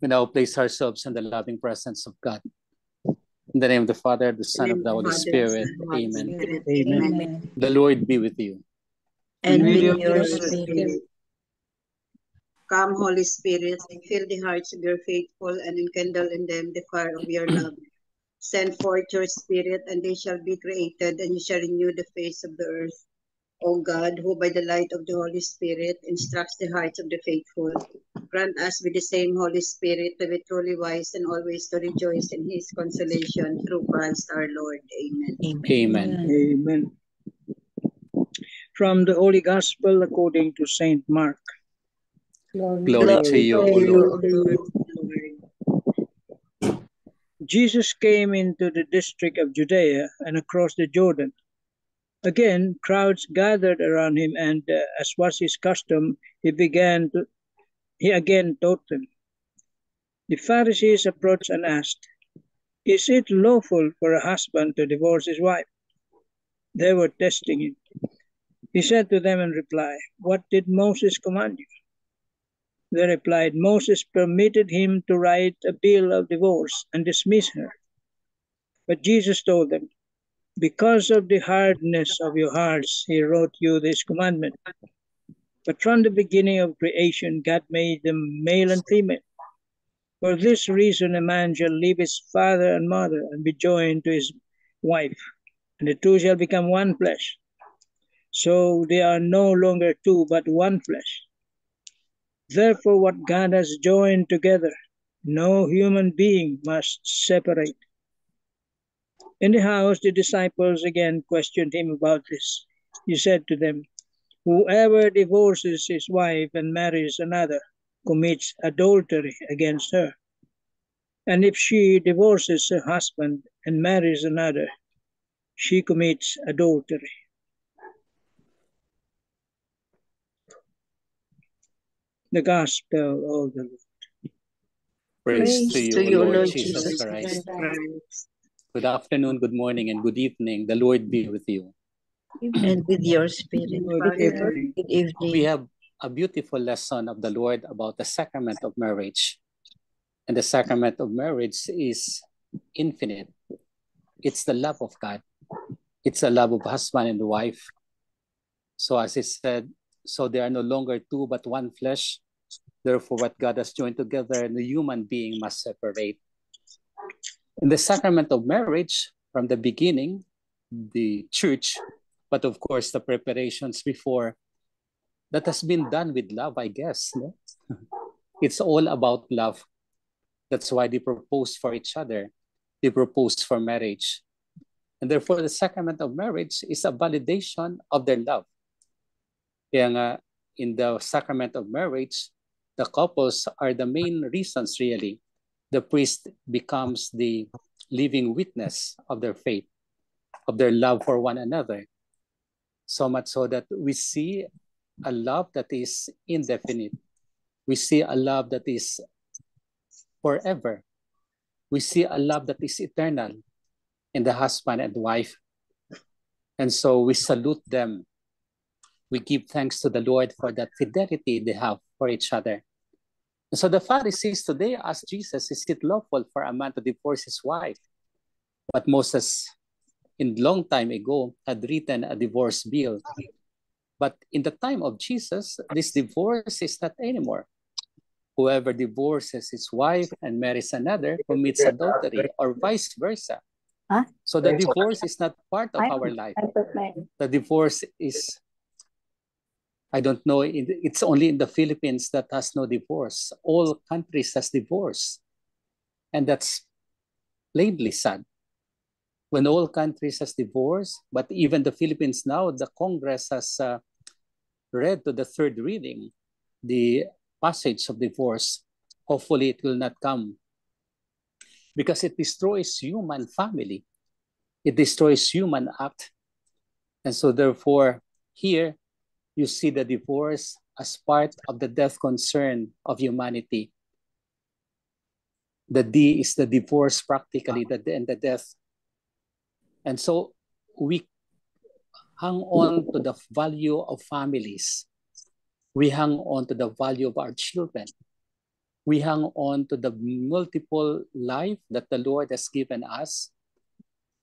We now place ourselves in the loving presence of God. In the name of the Father, the Son, of the Holy Spirit. Amen. Amen. The Lord be with you. And with with your your spirit. Come, Holy Spirit, fill the hearts of your faithful and enkindle in them the fire of your love. Send forth your Spirit, and they shall be created, and you shall renew the face of the earth. O God, who by the light of the Holy Spirit instructs the hearts of the faithful, grant us with the same Holy Spirit to be truly wise and always to rejoice in his consolation through Christ our Lord. Amen. Amen. Amen. From the Holy Gospel according to Saint Mark. Glory to you, O Lord. Jesus came into the district of Judea and across the Jordan. Again, crowds gathered around him, and as was his custom, he again taught them. The Pharisees approached and asked, "Is it lawful for a husband to divorce his wife?" They were testing him. He said to them in reply, "What did Moses command you?" They replied, "Moses permitted him to write a bill of divorce and dismiss her." But Jesus told them, "Because of the hardness of your hearts, he wrote you this commandment. But from the beginning of creation, God made them male and female. For this reason, a man shall leave his father and mother and be joined to his wife, and the two shall become one flesh. So they are no longer two, but one flesh. Therefore, what God has joined together, no human being must separate." In the house, the disciples again questioned him about this. He said to them, "Whoever divorces his wife and marries another commits adultery against her. And if she divorces her husband and marries another, she commits adultery." The Gospel of the Lord. Praise to you, O Lord Jesus Christ. Christ. Good afternoon, good morning, and good evening. The Lord be with you. And with your spirit. Good evening. Good evening. We have a beautiful lesson of the Lord about the sacrament of marriage. And the sacrament of marriage is infinite. It's the love of God. It's the love of husband and wife. So as I said, so they are no longer two but one flesh. Therefore, what God has joined together, no human being must separate. In the sacrament of marriage, from the beginning, the church, but of course the preparations before, that has been done with love, I guess. No? It's all about love. That's why they proposed for each other. They proposed for marriage. And therefore, the sacrament of marriage is a validation of their love. Kaya nga, in the sacrament of marriage, the couples are the main reasons, really. The priest becomes the living witness of their faith, of their love for one another. So much so that we see a love that is indefinite. We see a love that is forever. We see a love that is eternal in the husband and wife. And so we salute them. We give thanks to the Lord for that fidelity they have for each other. And so the Pharisees today asked Jesus, "Is it lawful for a man to divorce his wife?" But Moses, in long time ago, had written a divorce bill. But in the time of Jesus, this divorce is not anymore. Whoever divorces his wife and marries another commits adultery, or vice versa. So the divorce is not part of our life. The divorce is, I don't know, it's only in the Philippines that has no divorce. All countries has divorce. And that's plainly sad. When all countries has divorce, but even the Philippines now, the Congress has read to the third reading the passage of divorce. Hopefully it will not come, because it destroys human family. It destroys human act. And so therefore, here you see the divorce as part of the death concern of humanity. The D is the divorce practically, and the death. And so we hang on to the value of families. We hang on to the value of our children. We hang on to the multiple life that the Lord has given us.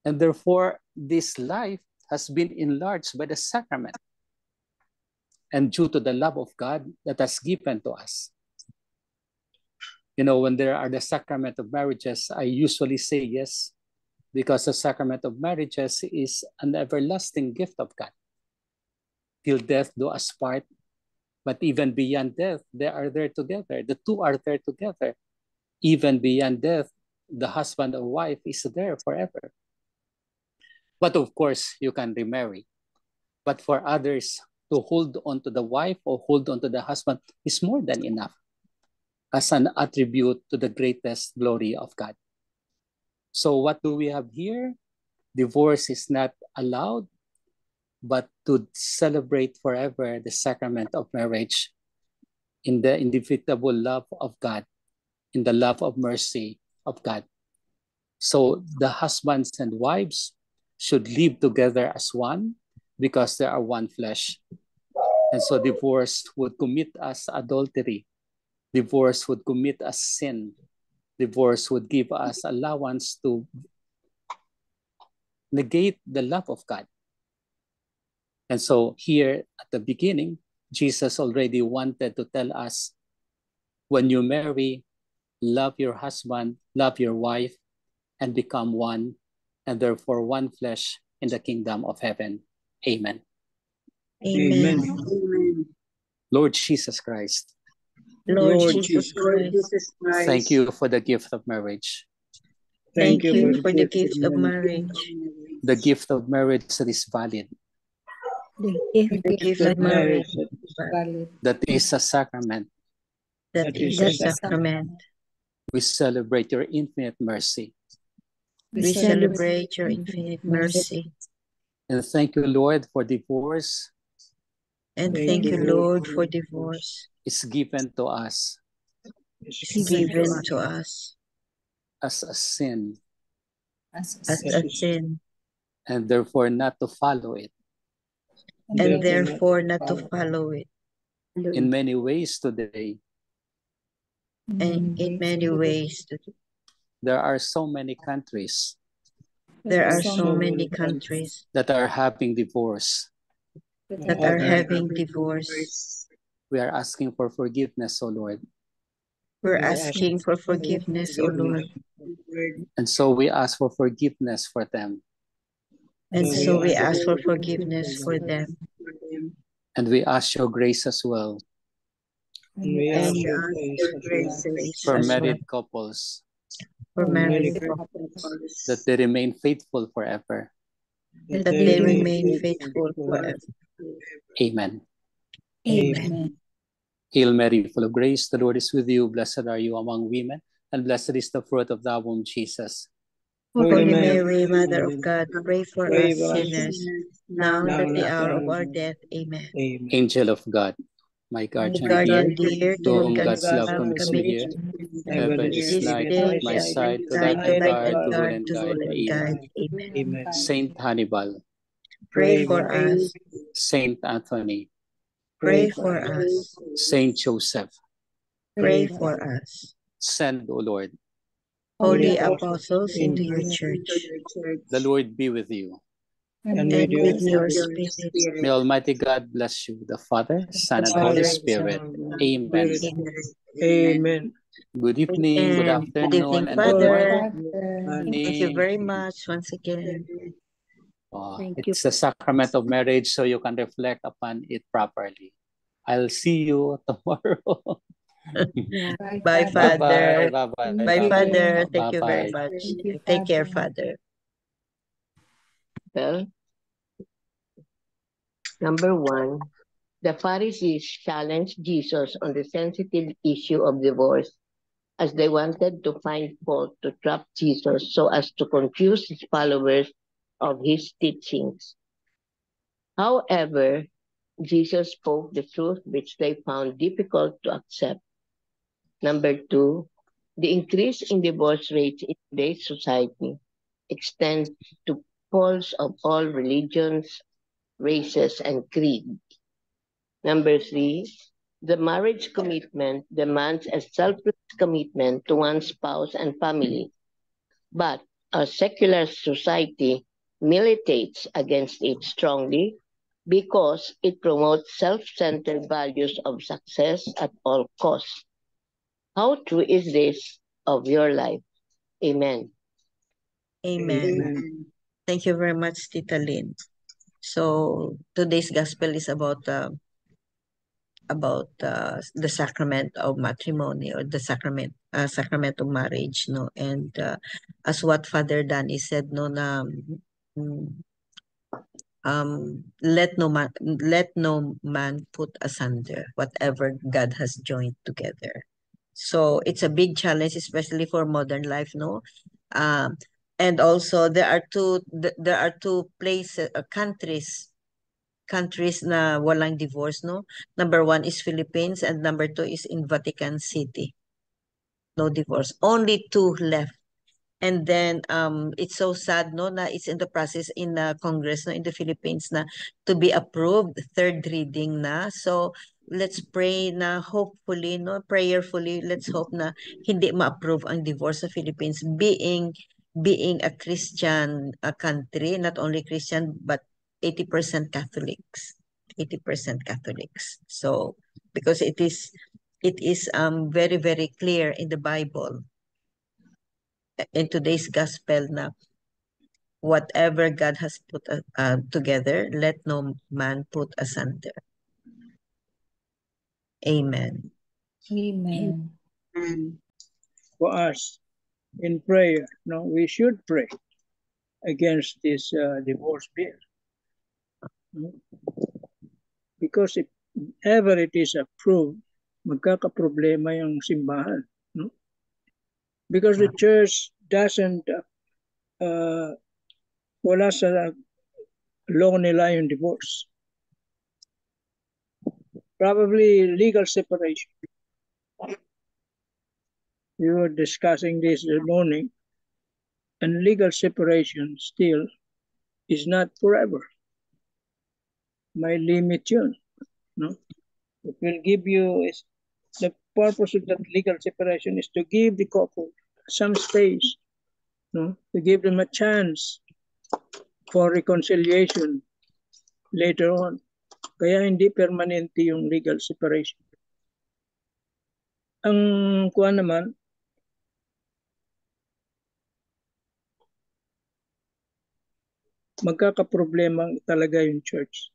And therefore, this life has been enlarged by the sacrament and due to the love of God that has given to us. You know, when there are the sacrament of marriages, I usually say yes, because the sacrament of marriages is an everlasting gift of God. Till death do us part, but even beyond death, they are there together. The two are there together. Even beyond death, the husband or wife is there forever. But of course, you can remarry. But for others, to hold on to the wife or hold on to the husband is more than enough as an attribute to the greatest glory of God. So what do we have here? Divorce is not allowed, but to celebrate forever the sacrament of marriage in the indefeasible love of God, in the love of mercy of God. So the husbands and wives should live together as one because they are one flesh. And so divorce would commit us adultery. Divorce would commit us sin. Divorce would give us allowance to negate the love of God. And so here at the beginning, Jesus already wanted to tell us, when you marry, love your husband, love your wife, and become one, and therefore one flesh in the kingdom of heaven. Amen. Amen. Amen. Lord Jesus Christ, Lord Lord Jesus Lord Christ, Jesus Christ. thank you for the gift of marriage, thank you for the gift of marriage, the gift of marriage that is valid, the gift of marriage that is a sacrament. that is a sacrament. We celebrate your infinite mercy. We celebrate your infinite mercy. And thank you, Lord, for divorce And thank you, Lord, for divorce is given to us is given to us as a sin, as a sin, and therefore not to follow it. and therefore not to follow it. In many ways today, And in many ways, there are so many countries there are so many countries that are having divorce. that are having divorce. We are asking for forgiveness, O Lord. We're asking for forgiveness, O Lord. And so we ask for forgiveness for them. And so we ask for forgiveness for them. And we ask your grace as well And we And ask we your ask grace your as well. graces for as well married couples, for married Married couples, that they remain faithful forever. that they remain faithful forever. Amen. Amen. Hail Mary, full of grace, the Lord is with you. Blessed are you among women, and blessed is the fruit of thy womb, Jesus. Holy Mary, Mother of God, pray for Pray us for us sinners, now and at the hour of our death. Amen. Amen. Angel of God, my guardian Guardian dear, dear, to to whom whom God's God's love love comes committed here, you. heaven is This light day at my side, to guide that and guard, to rule guard, and to guide. rule and Amen. guide. Amen. Amen. Saint Hannibal, Pray for us. Saint Anthony, Pray for us. Saint Joseph, Pray for us. send, O Lord. Holy apostles into your church, The Lord be with you. And and with with you, your spirit. May Almighty God bless you, the Father, Son, and Father, Holy Son, Spirit. and Amen. Amen. Amen. Good evening, good And good afternoon, evening, and good Father. morning. Thank you very much once again. It's the sacrament of marriage, so you can reflect upon it properly. I'll see you tomorrow. Bye, Father. Bye-bye. Bye, Father. Bye-bye. Thank you very Bye-bye. much. Take care, Father. Well, number one, the Pharisees challenged Jesus on the sensitive issue of divorce, as they wanted to find fault to trap Jesus so as to confuse his followers of his teachings. However, Jesus spoke the truth which they found difficult to accept. Number two, the increase in divorce rates in today's society extends to couples of all religions, races, and creed. Number three, The marriage commitment demands a selfless commitment to one's spouse and family, but a secular society militates against it strongly because it promotes self-centered values of success at all costs. How true is this of your life? Amen. Amen. Amen. Thank you very much, Tita Lynn. So today's gospel is about the sacrament of matrimony, or the sacrament of marriage, no. And as what Father Danny said, no, na mm, let no man put asunder whatever God has joined together. So it's a big challenge, especially for modern life, no. And also there are two places, countries na walang divorce, no. Number one is Philippines, and number two is in Vatican City. No divorce. Only two left. And then it's so sad, no, na it's in the process in Congress, no, in the Philippines, na to be approved, third reading na. So let's pray na hopefully, no, prayerfully, let's hope na hindi ma-approve ang divorce sa Philippines, being a Christian country, not only Christian but 80% Catholics. 80% Catholics. So because it is very, very clear in the Bible, in today's gospel, na whatever God has put together, let no man put asunder. Amen. Amen. Amen. For us, in prayer, no, we should pray against this divorce bill. No? Because if ever it is approved, magkakaproblema yung simbahan. No? Because the church doesn't, wala sa law nila yung divorce. Probably legal separation. We were discussing this morning, and legal separation still is not forever. May limit yun. No? It will give you, the purpose of that legal separation is to give the couple some space, no? To give them a chance for reconciliation later on. Kaya hindi permanente yung legal separation. Ang kuha naman, magkakaproblema talaga yung church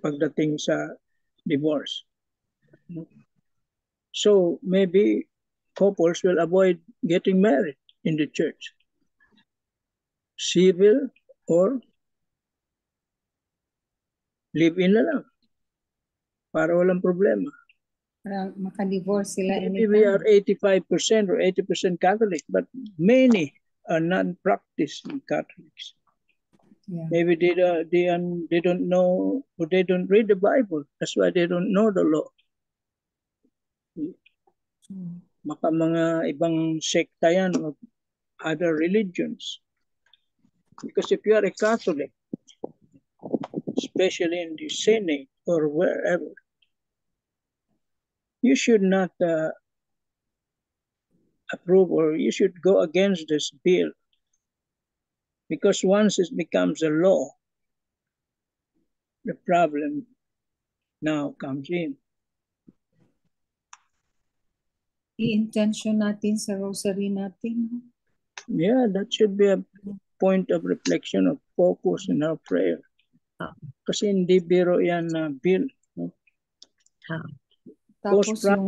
pagdating sa divorce. So maybe couples will avoid getting married in the church. Civil or live-in na lang para walang problema. Para makadivorce sila Maybe we are 85% or 80% Catholic, but many are non-practicing Catholics. Yeah. Maybe they don't know, or they don't read the Bible. That's why they don't know the law. Maka mga ibang sekta yan of other religions. Because if you are a Catholic, especially in the Senate or wherever, you should not approve, or you should go against this bill. Because once it becomes a law, the problem now comes in. I-intention natin sa rosary natin. Yeah, that should be a point of reflection, of focus in our prayer. Kasi hindi biro yan na bill. No? Tapos yung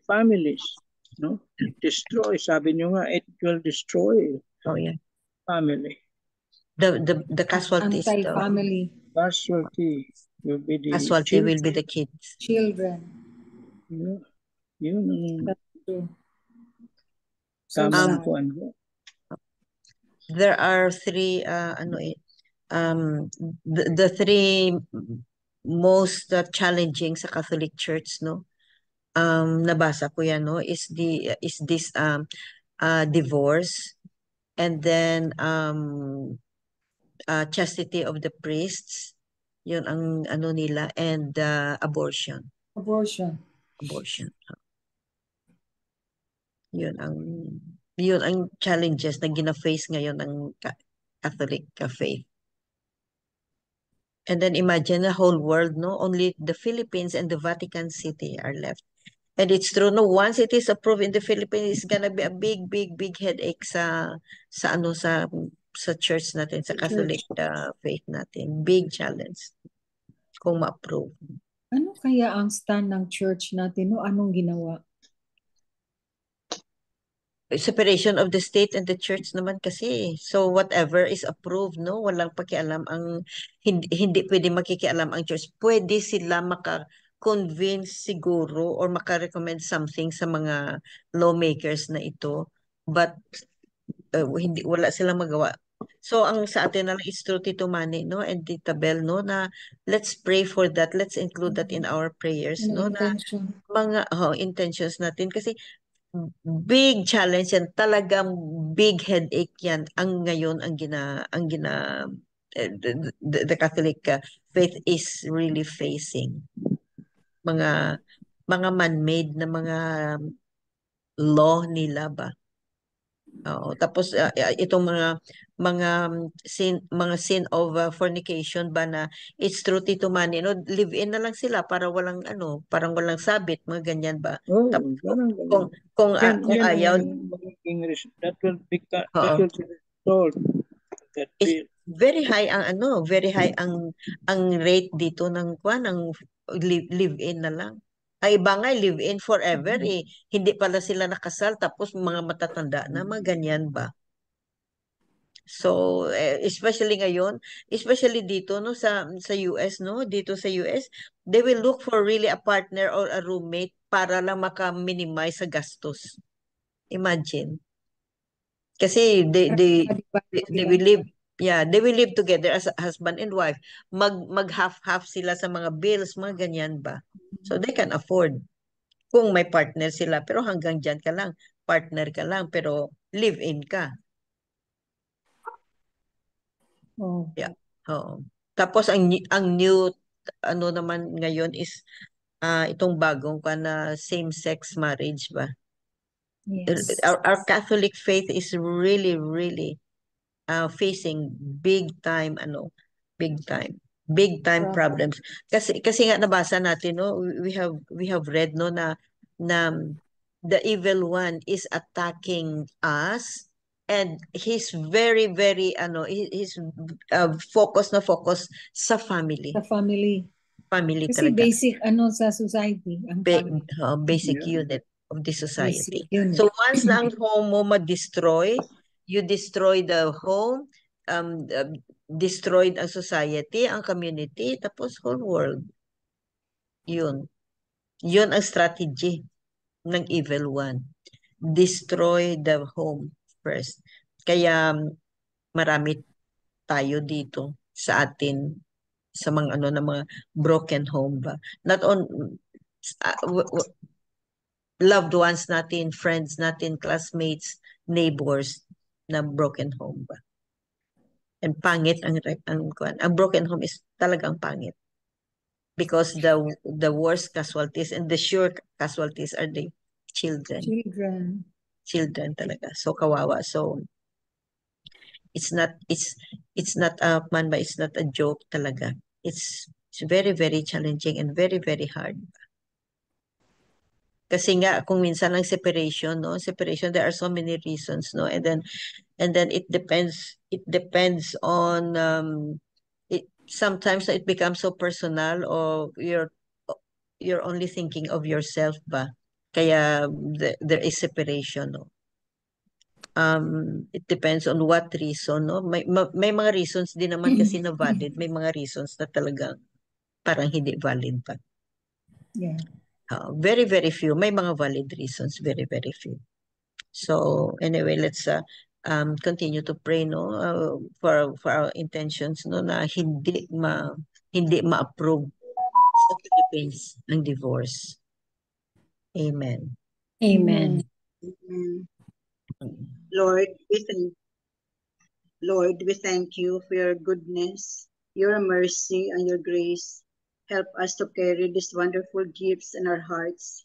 families, no? Destroy, sabi nyo nga, it will destroy family. The casualties. Anti-family. Casualty will be the Casualty will be the kids. Children. Yeah. Yun ang So tamang sad. kuan. There are three the three most challenging sa Catholic Church, no. Nabasa ko yan, no, is this divorce, and then chastity of the priests, yun ang ano nila, and abortion. Abortion. Abortion. Yun ang challenges na gina-face ngayon ng Catholic faith. And then imagine the whole world, no? Only the Philippines and the Vatican City are left. And it's true, no? Once it is approved in the Philippines, it's gonna be a big, big, big headache sa church natin, sa Catholic faith natin. Big challenge kung ma-approve. Ano kaya ang stand ng church natin? No? Anong ginawa? Separation of the state and the church naman kasi. So whatever is approved, no? Walang pakialam hindi pwede makikialam ang church. Pwede sila maka-convince siguro or maka-recommend something sa mga lawmakers na ito. But wala silang magawa. So ang sa atin na lang is true, Tito Manny, no? And Tita Bel, no? Na let's pray for that. Let's include that in our prayers, no? Na mga intentions natin. Kasi big challenge yan, talagang big headache yan the Catholic faith is really facing. Mga man-made na mga law nila ba. Tapos itong mga sin of fornication ba na it's true, Tito Manny, no? Live-in na lang sila para parang walang sabit, mga ganyan ba. Tapos kung ayaw, that will be restored. Very high ang rate dito ng live-in na lang. Ay iba nga live-in forever hindi pala sila nakasal tapos mga matatanda na, mga ganyan ba. So especially ngayon, especially dito, no, sa US, no, dito sa US, they will look for really a partner or a roommate para lang maka-minimize sa gastos. Imagine. Kasi they will live, they will live together as a husband and wife. Mag half sila sa mga bills, mga ganyan ba. So they can afford kung may partner sila, pero hanggang dyan ka lang, partner ka lang, pero live-in ka. Yeah. Tapos ang new naman ngayon is itong bagong same-sex marriage ba. Yes. Our Catholic faith is really, really facing big time problems. Kasi nga nabasa natin, no, we have read, no, na the evil one is attacking us, and he's very, very he's focus sa family. Sa family. Family Kasi talaga. basic sa society ang basic unit of the society. So once na ang home mo ma-destroy, you destroy the home, destroyed ang society, ang community, tapos whole world. Yun ang strategy ng evil one. Destroy the home first. Kaya marami tayo dito sa atin sa mga na mga broken home ba. Not on loved ones natin, friends natin, classmates, neighbors na broken home ba. And pangit ang broken home is talagang pangit. Because the worst casualties and the sure casualties are the children. Children talaga. So kawawa. So it's not a joke talaga. It's very, very challenging and very, very hard. Kasi nga kung minsan lang separation, there are so many reasons, no, and then it depends on sometimes it becomes so personal, or you're only thinking of yourself ba, kaya there is separation, no. It depends on what reason, no. May mga reasons din naman kasi na valid, may mga reasons na talagang parang hindi valid pa. Very, very few. May mga valid reasons, very, very few. So anyway, let's continue to pray, no, for our intentions, no, na hindi ma-approve sa Philippines ang divorce. Amen. Amen. Lord, we thank you for your goodness, your mercy, and your grace. Help us to carry these wonderful gifts in our hearts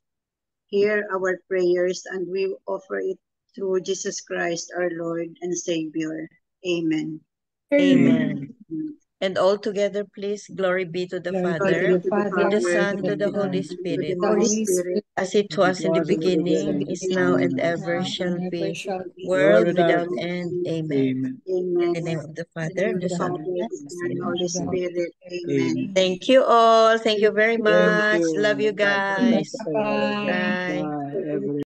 Hear our prayers, and we offer it through Jesus Christ, our Lord and Savior. Amen. Amen. And all together, please, glory be to the Glory be Father, to the Father, to the Son, to to the the Holy Son, Spirit, the Holy Spirit, as it was in the was in the beginning, beginning, is now, and now, ever now shall and ever be, shall be. world world without without end. Amen. Amen. In the Amen. name of the In the Father, name of the the Son, Father, and the the Son, and Holy Holy Spirit. Spirit. Amen. Amen. Thank you all. Thank you very Thank much. you. Love you God bless guys. all. Bye. Bye. Bye.